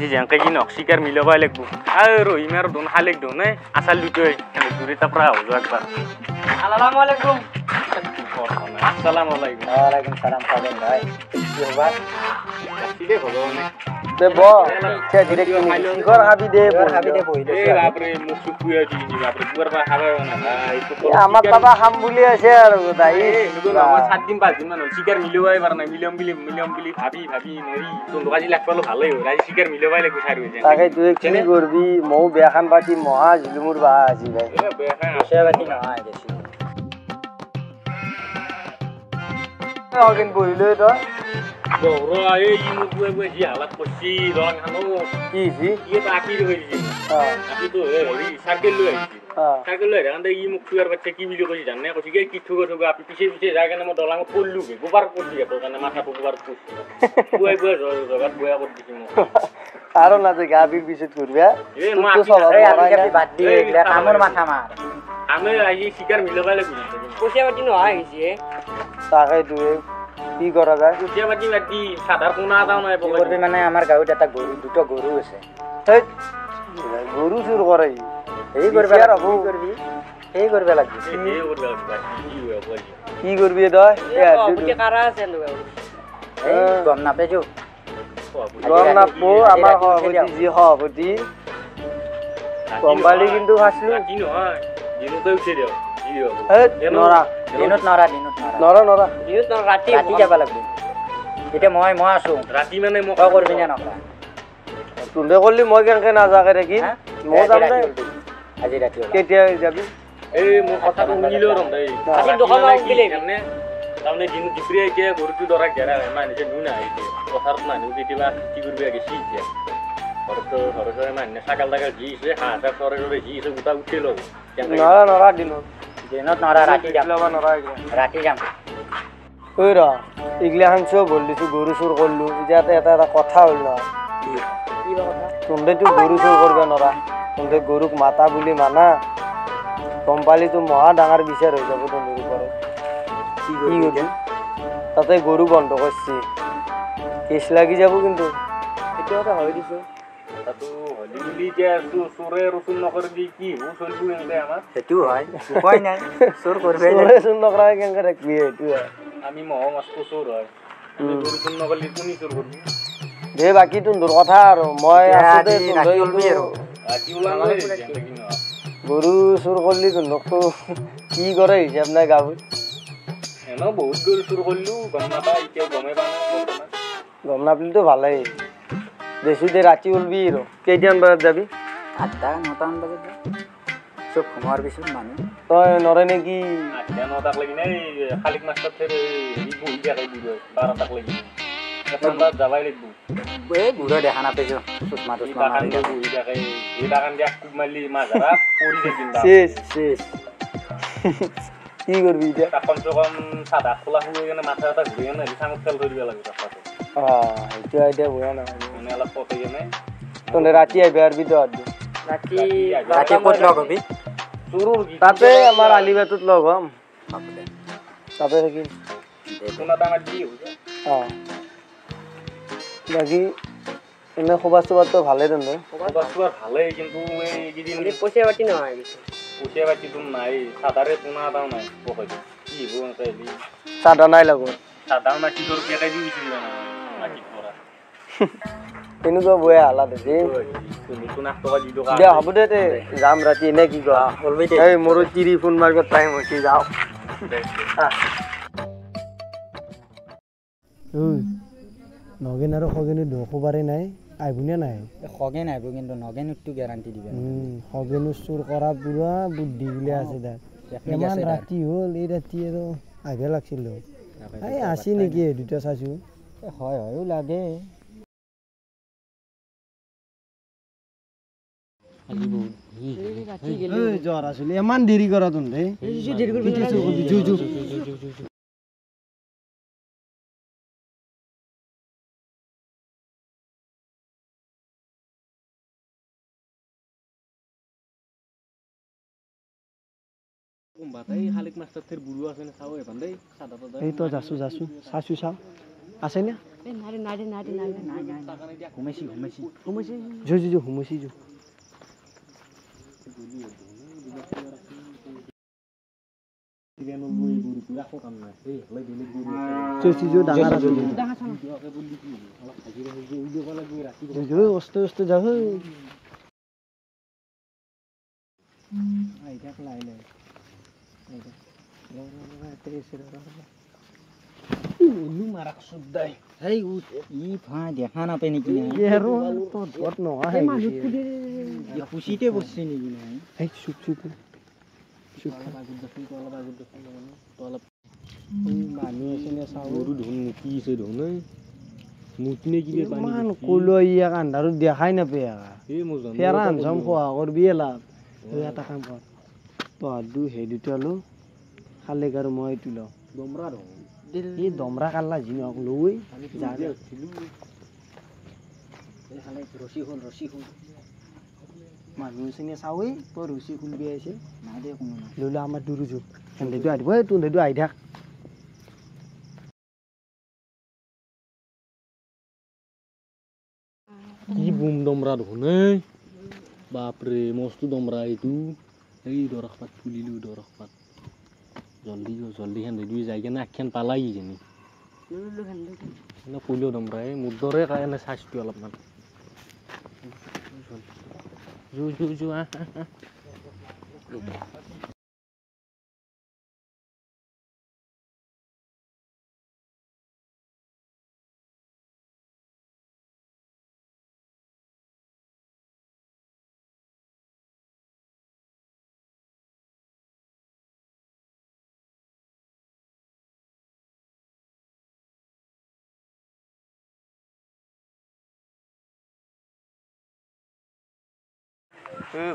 আজি যেনকে কি নক শিকার মিলাবাই লাগবো আর রহিম আর দোন খালেক দোন আসাল দুটোই দূরে তাপরা হলো একবার আসসালামু আলাইকুম আসসালামু আলাইকুম ওয়ালাইকুম সালাম সাবেন ভাই কি খবর ঠিকই খবর অনেক দে ব সে ডিরেক্ট শিখর হাবি দে বইলে এ বাপরে মুখ শুকুয়া দিনি বাপরে দুয়ার পা খাবে না ভাই আমার বাবা হাম বলি আছে আর দাই আমার 7 দিন 5 দিন মানে শিকার মিলাবাই পারে না মিলিয়ম বিলি ভাবি নরি তো দোকাজি লাগপালো ভালোই হয় রাজি শিকার মিলাবাই লাগবে সার হইছে তাকে তুই কি করবি মৌ বেখান পাতি মহা জুলুমুর বা আজি ভাই বেখান সে বাতি না আয় গেছি আগেন বইলে তো বড় আই ইমু বুয়ে জি হালাত করছি রং হানো কি ইয়ে তো আকি হইছি আপনি তো এই সার্কেল লই আইছি সার্কেল লই রান্দা ইমু কুয়ার বাচ্চা কি ভিডিও কইছি জানেন কইছি কি কিছু আপনি পিছে জায়গা না ডলাং পড়লু গে গোবার করছি তো কারণে মাথা গোবার করছি বুয়ে জগাত বুয়া করছি মো আরো না যে গাবির বিশেষ করবে এ মা আপনি বাদ দিয়ে এগুলা কামর মাথা মার আমি আই শিকার মিলাবাই লাগবে কোশিয়া বাটি ন আই গেছি তাকে তুই কি করা যায় কোশিয়া বাটি সাদা কোনা দাও না করবি মানে আমার গাঁৱত এটা গরু দুটো গরু আছে সেই গরু চুর করে এই করবে আর হবো করবি এই করবে লাগবে কি করবি তই বুকে কারা আছে নগা এই গম নাপে যো গম নাপো আমার সভাপতি জি সভাপতি কোম্পানি কিন্তু ফাসলু কি নহয় দিনতে উঠে দিও নৰা দিনত নৰা দিনত ৰাতি যাব লাগবে এটা মই আছো ৰাতি মানে মই কৰবি না নকৰা তুন্দে করলি মই কেনকে না যাকে দেখি মই যাম দে আজি রাতি কেতিয়া যাবি এই মোৰ কথাটো শুনিলো ৰম দেই আজি দোকান উঠিলে মানে তাৰমানে দিন দিপ্ৰি এতিয়া গৰুটো দৰা গেৰা মানে নুনা আইছে কথাত মানুহ কেতিয়াবা কি করবি আগে শিখছে হরসরে মানে সকাল জিছে হাঁটা সরে জিছে গোটা উঠিল নৰা দিনত নৰা ৰাতি যাম ওই ৰ ইগলা হাংসো বললিছো গরু চুর করলু যাতে এটা কথা হল না তুন্দে তো গরু চুর করবে নরা তুন্দে গরুক মাতা বুলি মানা কোম্পানি তো মহা ডাঙৰ বিচার হয়ে যাব তোদের উপরে কি করবি তাতে গরু বন্ধ করছি কেস লাগি যাব কিন্তু এটা কথা হয় দিছো তাতো হলি বুলি যে চোরে রসুন নকরবি কি হু চলবু এনে আমার সেটু হয় উপায় নাই চোর করবে চোরে রসুন নকরা কেনকে রাখবি এটু আমি মহ মস্ত চোর হয় আমি গরু চুর নকরলি তুমি চোর করবি দে বাকি তোর কথা আর মই আছে দে রাখি উলবি আর কি উলান গরু চুর করলি তো কি করে হিসাব নাই গাবু এনো বহুত গরু চুর করলু গম না পাই কেউ গমে পানা গম না পেলে তো ভালোই দেশি দে রাতি উলবি আর কেইটান বাজাত যাবি 8টা 9টান বাজাত সব ঘুমার পিছত মানুহ তই নরে নেকি 8টা 9টাক লাগি নাই খালিক মাস্টার থেকে বই দেখাই দিব 12টাক লাগি আমরা যাবাই লাগবো এই বুড়ো দেখা না পেছো সুষমা মারি বই দেখাই এই বাগান দিয়া খুব মারলি মাঝারা পড়ি দেখিন শেষ কি করবি এটা কমসে কম সাদা খোলা হয়ে গেলে মাথাটা ঘুরে গেলে সামুক তেল ধরিব লাগে রাস্তাতে এইটো আইডিয়া বয়া না মানে অলপ পথে গেলে তোনে রাতি আইবে আর বিদ রাতি কত লগ হবি শুরুর তাতে আমার আলিবাতুত লগ হম তাতে কি কোনা দাম দি হইছে বাকি এনে খবর তো ভালে দেন খবর ভালেই কিন্তু এই গিদিন পয়সা বাটি না আই গেছে পয়সা বাটি তো নাই সাদারে কোনা দাও নাই পকই কি হবো তাইলি সাদা নাই লাগো সাদা না কি তোর পেটাই দিছিল না মাটি করা এনেকুৱা বয়া হালা দে নতুন আটকা দি দোকান দে হ'ব দে যাম ৰাতি এনে কি কয় বলবি দে এই মোৰো তিৰি ফোন মাৰিব টাইম হৈছে যাও নগেন আৰু খগেন খবৰে নাই আইবুনে নাই খগেন আইব কিন্তু নগেনটো গ্যাৰান্টি দিবে খগেন চুৰ কৰা পুৰা বুদ্ধি গিলা আছে দা ইমান ৰাতি হ'ল এই ৰাতি আৰু আগে লাগছিল এই আসি নেকি দুটা চাইছো হয় হয় লাগে জ্বৰ আছিল ইমান দেৰি কৰা তহঁতে বাতাই খালিক মাস্টার থের বুড়ো আছে না চাও এখান দেই সাদা পাদা এই তো যাসু চাচু চাও আছে না ঘুমাইছি দেখা নাপায় নেকি খুচিতে বসছে নেকি মানুহ আছে নে চাওঁ মুতিছে ধন মুতনে কি ইমান কলো ইয়াক আন্ধাৰত দেখাই নাপায় ফেৰা আনচাম খোৱা কৰবি লাভ তই এটা কাম কৰ তহঁত সেই দুটালো খালে আৰু মই এইটো লওঁ এই দমৰা কাল্লা যি নহওক লৈ ৰছী হ'ল মানুহ চিনি চাওঁই তই ৰছী খুলবি আহিছে নাই দে কোনো নাই লৈ ল আমাৰ দূৰো যো সেন্দেটো আহিব তোন্দেটো আহি থাক কি বুম দমৰা ধনে বাপৰে মস্তো দমৰা এইটো এই দৰখ পাত ফুলিলো দৰখ পাত জলদি সেন্দেটো যাই কেনে আখ্যান পালাই কিজানি ফুলিও দমৰা এই মোৰ দৰে কাৰণে চাইছোঁ অলপমান যো আহ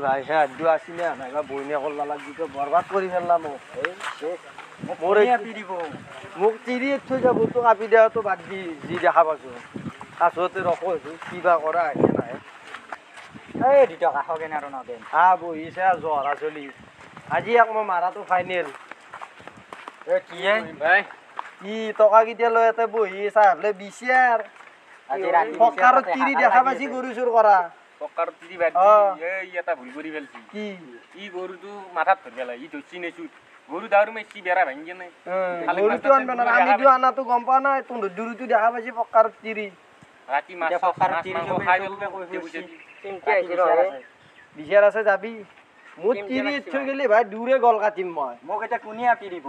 ভাই হ্যাঁ আড্ডু আসিলে নাইবা বইনে করলা লাগবি তো বরবাদ করে ফেললাম মোক চিৰি থৈ যাব তো কাপি দেওয়া তো বাদ দি যি দেখা পাইছো কাছতে ৰখো কিবা কৰা আহে নাহে এই দুটা কাষকে আৰু নদেন বহিছে জহৰা চলি আজি এক মই মাৰাটো ফাইনেল কি টকা কেতিয়া লৈ ইয়াতে বহি চাহলে বিচাৰ পকাৰত তিৰি দেখা পাইছি গৰু চুৰ কৰা পকাৰত তিৰি বাদ এই এটা ভুল কৰি ফেলছি কি ই গৰুটো মাথাত ধৰি পেলাই ই ধৰছি নেছু গৰু দাউৰি মাইছি বেৰা ভাঙি কেনে গৰুটো আনবা না আমিতো আনাটো গম পোৱা নাই তোৰ দূৰটো দেখা পাইছি পকাৰত তিৰি ৰাতি মাছ খাই বিচাৰ আছে যাবি মোৰ তিৰি থৈ গেলি ভাই দূৰে গল কাটিম মই মোক এতিয়া কোনিয়া পিৰিব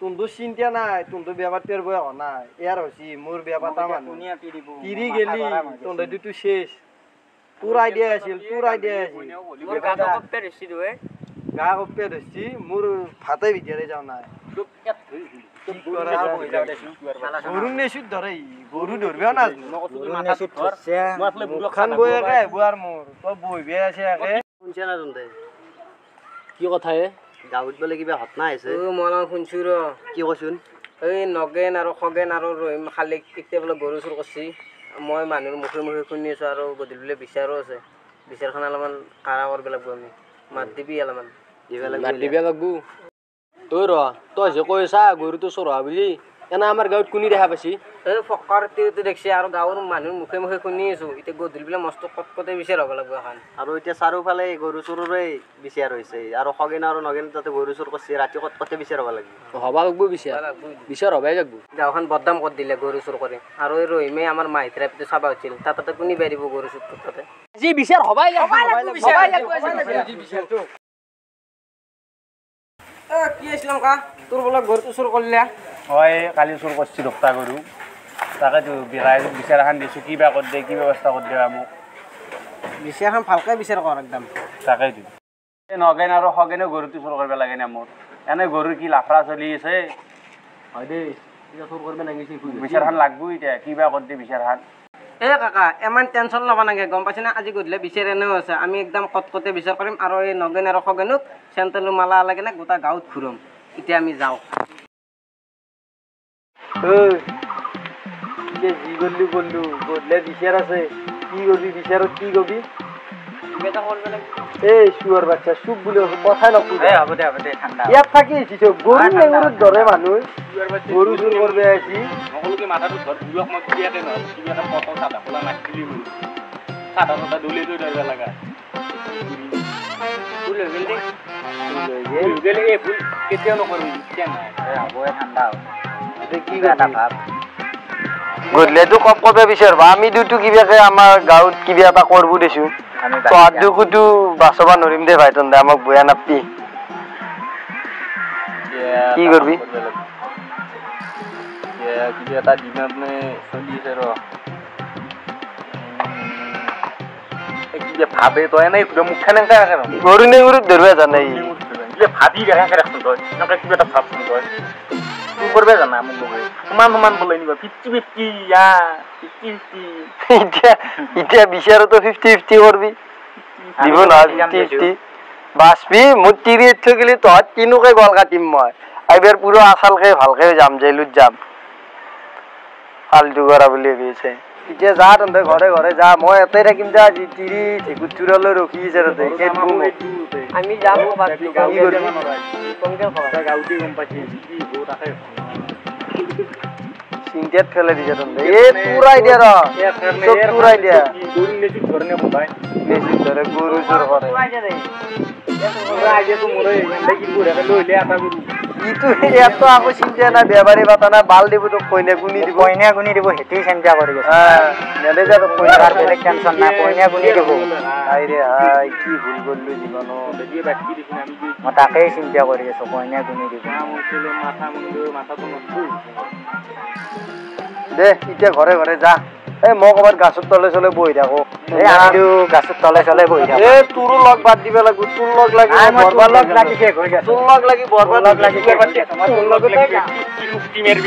তোনটো চিন্তা নাই তোনটো বেপাৰ পেৰ বয়া হোৱা নাই ইয়াৰ হৈছি মোৰ বেপাৰ তামান কোনিয়া পিৰিব তিৰি গেলি তোনটো শেষ তোৰ আইডিয়া আছিল মোৰ গাটো কপে ধৰছি দুৱে গা কপে ধৰছি মোৰ ভাতে ভিতৰে যাওঁ নাই গৰু নেচুত ধৰে গৰু ধৰবেও নাজানো খান বৈ একে আহিব আৰু মোৰ তই বহিবে আছে একে শুনছে না তন্তে কি কথা হে গাঁৱত বোলে কিবা ঘটনা হৈছে মই শুনছো ৰ কি কচোন এই নগেন আৰু খগেন আৰু ৰহিম খালি কেতিয়া বোলে গৰু চুৰ কৰছি মই মানুহৰ মুখে শুনি আছো আৰু গধূলি বোলে বিচাৰো আছে বিচাৰখন অলপমান কাৰা কৰিব লাগিব আমি মাত দিবি অলপমান দিব লাগব তই ৰ তই যে কৈছা গৰুটো চোৰ হোৱা বুলি এনে আমাৰ গাঁৱত কোনি দেখা পাইছি এই ফকাৰ তিৰিটো দেখছি আৰু গাঁৱৰ মানুহৰ মুখে শুনি আছো এতিয়া গধূলি বোলে মস্ত কটকটে বিচাৰ হ'ব লাগিব এখন আৰু এতিয়া চাৰিওফালে গৰু চোৰৰে বিচাৰ হৈছে আৰু খগেন আৰু নগেন তাতে গৰু চোৰ কৰিছে ৰাতি কটকটে বিচাৰ হ'ব লাগিব হবা লাগব বিচাৰ হবাই লাগব গাঁওখন বদনাম কৰি দিলে গৰু চুৰ কৰি আৰু এই ৰহিমে আমাৰ মাহিতৰা পিতে চাবা হৈছিল তাতে কোনি বাই দিব গৰু চুৰ তাতে যি বিচাৰ হবাই লাগব কি আছিলাম কা তোৰ বোলে গৰুটো চুৰ কৰিলে হয় কালি চুৰ কৰিছি দহটা গৰু তাকেতো বিচাৰ এখন দিছোঁ কিবা কৰি দে কি ব্যৱস্থা কৰি দিবা মোক বিচাৰখন ভালকৈ বিচাৰ কৰ একদম তাকেইতো এই নগেন আৰু খগেনে গৰুটো চুৰ কৰিব লাগে না মোৰ এনে গৰুৰ কি লাফৰা চলি আছে হয় দেই চুৰ কৰিব নাগিছে বিচাৰখন লাগব এতিয়া কিবা কৰি দে বিচাৰখন এই কাকা ইমান টেনশ্যন ল'ব নাগে গম পাইছে না আজি গধূলি বিচাৰ এনেও আছে আমি একদম কটকটে বিচাৰ কৰিম আৰু এই নগেন আৰু খগেনক চেণ্টেলো মালা লাগে না গোটা গাঁৱত ঘূৰম এতিয়া আমি যাওঁ যি গল্লি গল্লো গধূলি বিচাৰ আছে কি কৰিবি বিচাৰত কি কবি এই শুয়ার বাচ্চা চুপ বলে কথাই নকবি হ'ব দে ঠাণ্ডা ইয়াত থাকি আহিছ গৰু নেগুৰত ধৰে মানুহ গৰু চুৰ কৰিব আহিছি সকলোকে মাথাটো ধৰ বুঢ়ক মই কিয়াতে নহয় কিবা এটা পটল চাদা খোলা মাৰি দিলি চাদা চাদা দলি লৈ ধৰিব লগা ফুল হৈ গেলে এই ফুল কেতিয়াও নকৰিবি কিয় নাই হ'বই ঠাণ্ডা কি এটা ভাব গধূলিতো কব বিচাৰবা আমি দুটো কিবাকে আমাৰ গাঁৱত কিবা এটা কৰবো দেছো তহঁত দুকোতো বাচবা নৰিম দে ভাই তন্দে আমাক বয়া নাপি কি কৰবি কিবা এটা দিনত মানে চলি আছে ৰ কিবা ভাবে তই নাই মুখখান এনেকে ৰাখে গৰু নেগুৰত ধৰিবা জানাই ভাবি ৰাখে ৰাখচোন তই এনেকে কিবা এটা ভাবচোন তই তোৰ কৰবে জানা মোক লগে সমান বোলে নিবা 50-50 ইয়া 50-50 এতিয়া বিচাৰতো 50-50 কৰবি দিব না 50-50 বাছবি মোৰ 30 থৈ গেলি তহঁত তিনোকে গল কাটিম মই এইবাৰ পুৰো আসালকে ভালকে যাম জেলুত যাম ফালতু কৰা বুলি কৈছে এতিয়া যা তহঁতে ঘৰে ঘৰে যা মই এতে থাকিম যা আজি তিৰি ঠেকুচুৰালৈ ৰখি আছে তহঁতে আমি যাম গাঁৱতে গম পাইছি কি বহুত আছে চিন্তাত ফেলে দিছে তহঁতে তুৰাই দিয়া চব তুৰাই দিয়া গৰু নেচি ধৰণে ববাই নেচি ধৰে গৰু চোৰ কৰে ইটো ইয়াতো আকৌ চিন্তা নাই বেবাৰী বাতা নাই বাল দিব তোক কইনা গুনি দিব হেতি চিন্তা কৰি নেদে যা তোক কইনা বেলেগ টেনচন নাই কইনা গুনি দিব আইৰে হাই কি ভুল কৰিলো জীৱনত মই তাকেই চিন্তা কৰি আছো কইনা গুনি দিব দে এতিয়া ঘৰে ঘৰে যা এই মই ক'ৰবাত গাছৰ তলে চলে বহি থাকো আমিও গাছৰ তলে চলে বহি থাকো তোৰো লগ বাদ দিব লাগিব তোৰ লগ লাগি বৰবাদ লগ লাগি শেষ হৈ গৈছে তোৰ লগ লাগি বৰবাদ লগ লাগি শেষ হৈ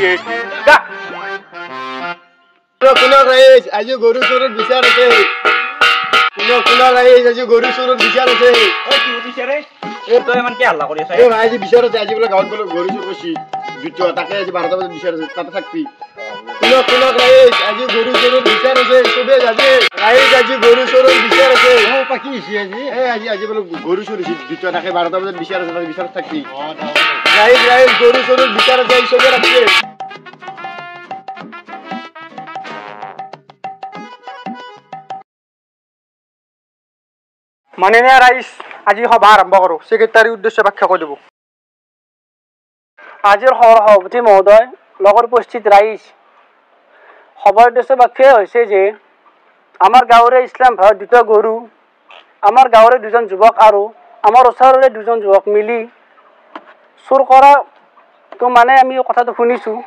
গৈছে আজি গৰু চোৰত বিচাৰ আছে আজি গৰু চোৰত বিচাৰ আছে তই ইমান কি হাল্লা কৰি আছ আজি বিচাৰ আছে আজি বোলে গাঁৱত বোলে গৰু চোৰ কৰিছি তাকে আজি 12টা বজাত বিচাৰ আছে তাতে থাকবি আজি গৰু চোৰত বিচাৰ আছে চবে আজি আজি গৰু চোৰত বিচাৰ আছে আজি বোলে গৰু চোৰ হৈছে তাকে 12টা বজাত বিচাৰ আছে তাতে বিচাৰত থাকবি গৰু চোৰত বিচাৰ আছে চবে ৰাখছে মাননীয় ৰাইজ আজি সভা আৰম্ভ কৰোঁ ছেক্ৰেটাৰীৰ উদ্দেশ্য ব্যাখ্যা কৰি দিব আজিৰ সভাপতি মহোদয় লগৰ উপস্থিত ৰাইজ সভাৰ উদ্দেশ্য ব্যাখ্যা হৈছে যে আমাৰ গাঁৱৰে ইছলাম ভাইৰ দুটা গৰু আমাৰ গাঁৱৰে দুজন যুৱক আৰু আমাৰ ওচৰৰে দুজন যুৱক মিলি চুৰ কৰাটো মানে আমি কথাটো শুনিছোঁ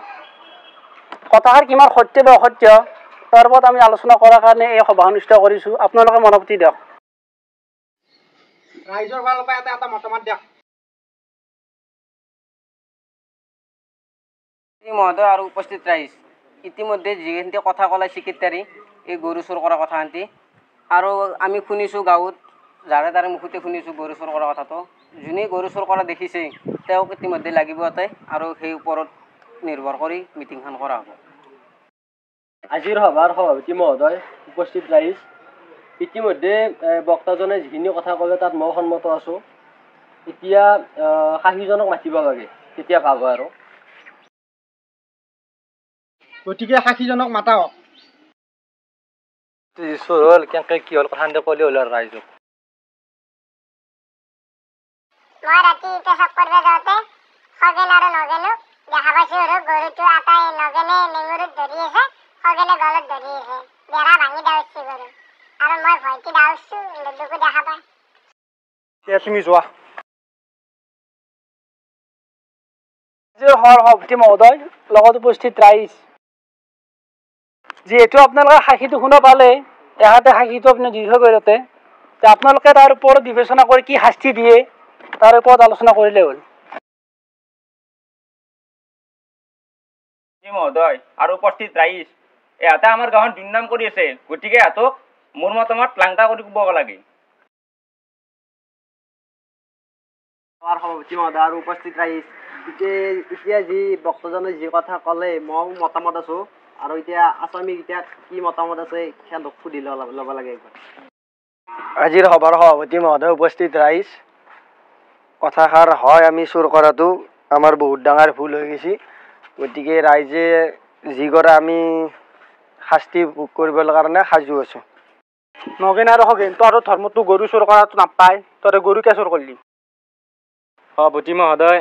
কথাষাৰ কিমান সত্য বা অসত্য তাৰ ওপৰত আমি আলোচনা কৰাৰ কাৰণে এই সভা অনুষ্ঠিত কৰিছোঁ আপোনালোকে মনোমতি দিয়ক ৰাইজৰ ফালৰ পৰা এটা মতামত দিয়ক মহোদয় আৰু উপস্থিত ৰাইজ ইতিমধ্যে যিখিনি কথা ক'লে ছেক্ৰেটাৰী এই গৰু চুৰ কৰা কথাখিনি আৰু আমি শুনিছোঁ গাঁৱত যাৰে তাৰে মুখতে শুনিছোঁ গৰু চুৰ কৰা কথাটো যোনে গৰু চুৰ কৰা দেখিছে তেওঁক ইতিমধ্যে লাগিব ইয়াতে আৰু সেই ওপৰত নিৰ্ভৰ কৰি মিটিংখন কৰা হ'ব আজিৰ সভাৰ সভাপতি মহোদয় উপস্থিত ৰাইজ ইতিমধ্যে বক্তাজনে যিখিনি কথা ক'লে তাত মই সন্মত আছোঁ এতিয়া 60জনক মাতিব লাগে তেতিয়া ভাল হয় আৰু গতিকে 60জনক মাতাও চোৰ হ'ল কেনেকৈ কি হ'ল কথা ক'লে হ'ল আৰু ৰাইজক মই ৰাতি পেচাব কৰিব যাওঁতে খগেন আৰু নগেনক দেখা পাইছোঁ আৰু গৰুটো আটাই নগেনে নেঙুৰত ধৰি আছে খগেনে গলত ধৰি আছে বেৰা ভাঙি দাউৰিছে গৰু আৰু মই ভয়তে দাউৰিছোঁ দুকো দেখা পাই এতিয়া তুমি যোৱা আজিৰ সভাপতি মহোদয় লগত উপস্থিত ৰাইজ যিহেতু আপোনালোকে সাক্ষীটো শুনা পালে এহাতে সাক্ষীটো আপুনি দীৰ্ঘ কৰিতে আপোনালোকে তাৰ ওপৰত বিবেচনা কৰি কি শাস্তি দিয়ে তাৰ ওপৰত আলোচনা কৰিলে হ'ল মহোদয় আৰু উপস্থিত ৰাইজ এহাতে আমাৰ গাঁৱত দুৰ্নাম কৰি আছে গতিকে এহাতক মোৰ মতামত লাংটা কৰি ক'ব লাগে আমাৰ সভাপতি মহোদয় আৰু উপস্থিত ৰাইজ এতিয়া যি বক্তাজনে যি কথা ক'লে মই মতামত আছোঁ আৰু এতিয়া আসামিক এতিয়া কি মতামত আছে সিহঁতক সুধি ল'ব লাগে আজিৰ সভাৰ সভাপতি মহোদয় উপস্থিত ৰাইজ, কথাষাৰ হয় আমি চুৰ কৰাটো আমাৰ বহুত ডাঙৰ ভুল হৈ গৈছে। গতিকে ৰাইজে যি কৰে আমি শাস্তি ভোগ কৰিবলৈ কাৰণে সাজু আছোঁ। নগেন আৰু খগেন, তহঁতৰ ধৰ্মটো গৰু চুৰ কৰাটো নাপায়, তহঁতে গৰু কিয় চুৰ কৰিলি? সভাপতি মহোদয়,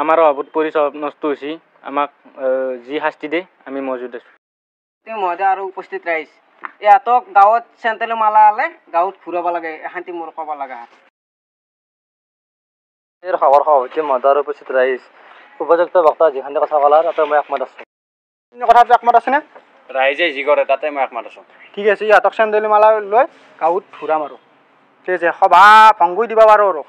আমাৰ অভাৱত পৰি চব নষ্ট হৈছে, আমাক যি শাস্তি দিয়ে আমি মজুত আছোঁ। মহোদয় আৰু উপস্থিত ৰাইজ, ইহঁতক গাঁৱত চেণ্ট্ৰেলৰ মালা হ'লে গাঁৱত ঘূৰাব লাগে, এখান্তি মোৰ ক'ব লগা। খবৰ সভাপতি মহোদয় আৰু উপস্থিত ৰাইজ, উপযুক্ত বক্তা যিখিনি কথা ক'লা তাতে মই একমত আছোঁ। কথাটো একমত আছেনে? ৰাইজে যি কৰে তাতে মই একমত আছোঁ। ঠিক আছে, ইহঁতক চেণ্ডেলি মালা লৈ গাঁৱত ঘূৰাম আৰু ঠিক আছে, সভা ভংগ দিব পাৰোঁ আৰু